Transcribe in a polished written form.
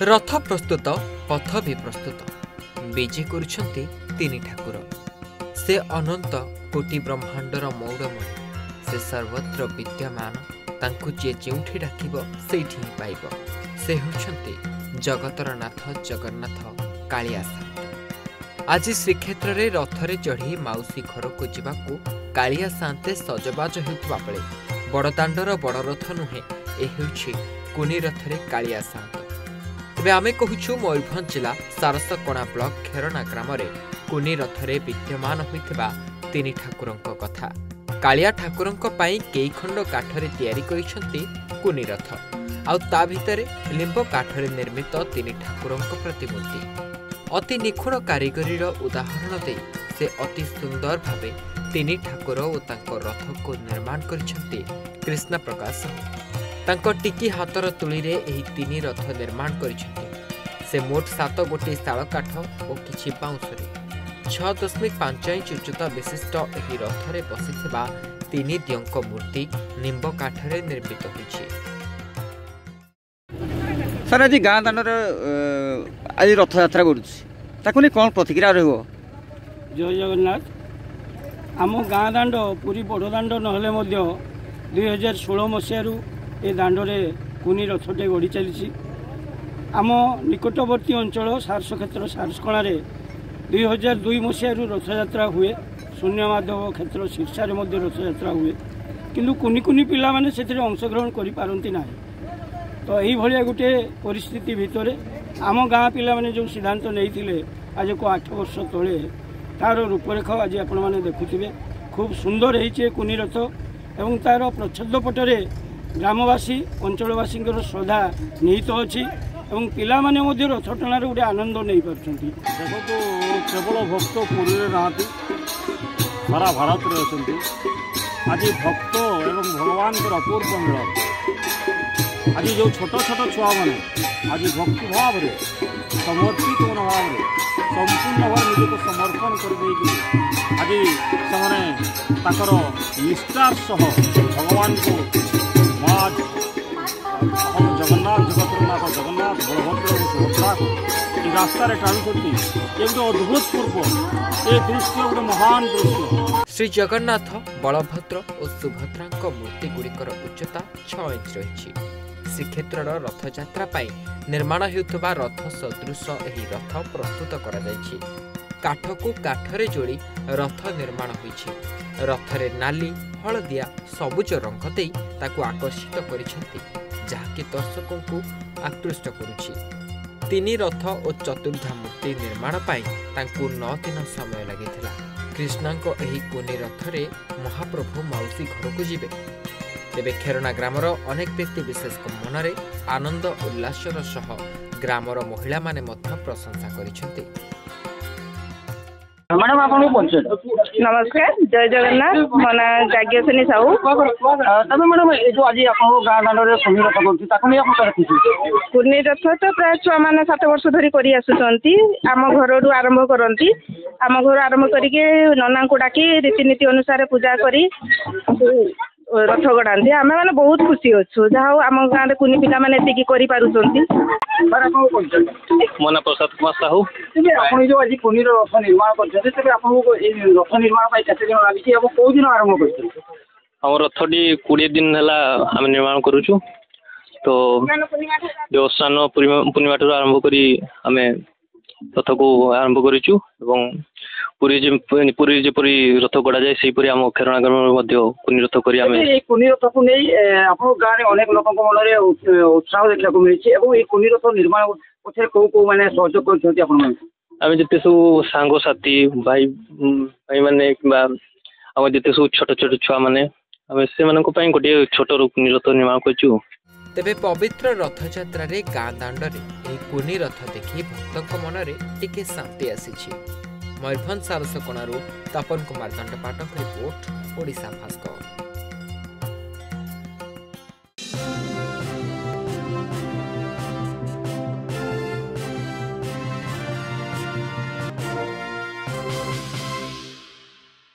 रथ प्रस्तुत पथ भी प्रस्तुत विजे करुछंती तीन ठाकुर से अनंत कोटि ब्रह्मांडर मौड़मय से सर्वत्र विद्यमान तांकु जे जेउठी डाकिबो सेठी ही पाइबो से होछंती जगतर नाथ जगन्नाथ कालिया सान्ते। आज श्रीक्षेत्र रे रथरे चढ़ी माउसी घर को जीवाकू कालिया सान्ते सजबाज हेउथबा बेले बड़दाण्डर बड़ रथ नुहे ए हेउछि कुनी रथरे कालिया सान्त। तेबे आमे कहूछु मयूरभंज जिला सारसकणा ब्लॉक खेरणा ग्राम रे कुनी रथरे विद्यमान होइथिबा तीन ठाकुरंक कथा। कालिया ठाकुरंक पई केई खंड काठरे तयारी करिसंती कुनी रथ आउ ता भितरे लिंब काठरे निर्मित तीन ठाकुरंक प्रतिमूर्ति अति निखुण कारीगरीर उदाहरण दे से अति सुंदर भावे तीन ठाकुर और तांको रथ को निर्माण करिसंती कृष्ण प्रकाश तांको टिकी हातर तुली रे एही तीन रथ निर्माण करिसंती। से मोट 7 गोटी शाल काठ और किछि बाउंसरे 6.5 इंच उच्चता विशिष्ट एही रथरे बसिथिबा तीन दियंक मूर्ति निंब काठरे निर्मित होइछि। सर आज गाँ दाण्डर आज रथ यात्रा करुँ कौन प्रतिक्रिया रही? जय जगन्नाथ। आम गाँ दाण्ड पुरी बड़ दाण्ड नहले 2016 मसीह ए दाण्डे कुनी रथटे गढ़ी चली आम निकटवर्ती अंचल सारस क्षेत्र सारसकणार 2002 मसीह रथयात्रा हुए। शून्यमाधव क्षेत्र शीर्षार रथयात्रा हुए किंतु कुनी कुनी पिला माने सेथिरे अंशग्रहण करि पारंती नाही। तो यही भाया गोटे परिस्थिति भितर आम गाँ पिला माने जो सिद्धांत नहीं आज को 8 वर्ष तले तार रूपरेख आज आपण मैंने देखुवे खूब सुंदर होइछे कुनी रथ एवं तार प्रच्छद पटरे ग्रामवासी अंचलवासी श्रद्धा निहित अच्छी एवं पिला माने मध्य रथ टणार गोटे आनंद नहीं पार्टी। देखो केवल भक्त पुरी नहांती सारा भारत रे अछंती। आज भक्त एवं भगवान अपूर्व मिलन आज जो छोट छोट छुआ मैंने आज भक्ति भाव रे समर्पित मनोभाव रे संपूर्ण भाव निज को समर्पण कर आज से निष्ठार सह भगवान को माँ जगन्नाथ जगतरनाथ जगन्नाथ बलभद्र सुभद्रा को रास्ता टाणुंट ये गोटे अद्भुत पूर्व ये दृश्य गोटे महान दृश्य। श्री जगन्नाथ बलभद्र और सुभद्रा मूर्ति गुड़िकर उच्चता 6 इंच रही। श्रीक्षेत्र रथयात्रा पाई निर्माण हेउथबा रथ सदृश एही रथ प्रस्तुत करा जायछि। काठ को काठरे जोड़ी रथ निर्माण होइछि। रथरे नाली हलदिया सबुज रंग देई ताकू आकर्षित करिसेंती जहाँकि दर्शकों को आकृष्ट करुछि। तीन रथ और चतुर्धा मूर्ति निर्माण पाई तांकू 9 दिन समय लागिथिला। कृष्णांको एही कुनी रथरे महाप्रभु माउसी घर को जिबे। तेबे खेरणा ग्रामर अनेक व्यक्ति विशेष मनरे आनंद उल्लासर सह ग्रामर महिला माने मध्य प्रशंसा करिसेंती। मैडम आपको परिचय? नमस्कार, जय जगन्नाथ। मो ना जाग्यसेनी साहू। तब मैडम ये जो आज आप गाँ दाण्डे कुनी रथ कर कुनी रथ तो प्राय छुआ मैंने 7 वर्ष धरी करी आसुचंती। आम घर आरंभ करती आम घर आरंभ करके नना को डाकी रीतिनीति अनुसार पूजा करी रथ गढ़ाती। आम मैंने बहुत खुशी अच्छु जहाँ आम गाँव में कुनी पिला मैंने एतिकी करि पारुचंती। मो ना प्रसाद कुमार साहू। आप जो आज कुनी रथ निर्माण करते रथ निर्माण केते दिन लगी और कौ दिन आरंभ कर? हम रथटी 20 दिन है आम निर्माण करुचु। तो देवस्थान पूर्णिमा ठार आरंभ करी आम रथ को आरंभ करूँ। पुरी जपरी रथ गड़ा जाए से आम खेरणा ग्राम कुनी रथ कर कुनी रथ को नहीं आप गाँव में अनेक लोक मन उत्साह देखा मिली कुनी रथ निर्माण पक्षे कौ कौ मैंने सहयोग कर जिते सब सांग साथी भाई भाई मैंने कि जिते सब छोट छोट छुआ मैंने से गोटे छोट कुनी रथ निर्माण कर। तेबे पवित्र रथयात्रा रे गाँ दाण्डे एही कुनी रथ देखि भक्तों मनरे टिके शांति आसीछि। मयूरभंज सारसकणारू तपन कुमार दंडपाठक रिपोर्ट ओडिशा भास्कर।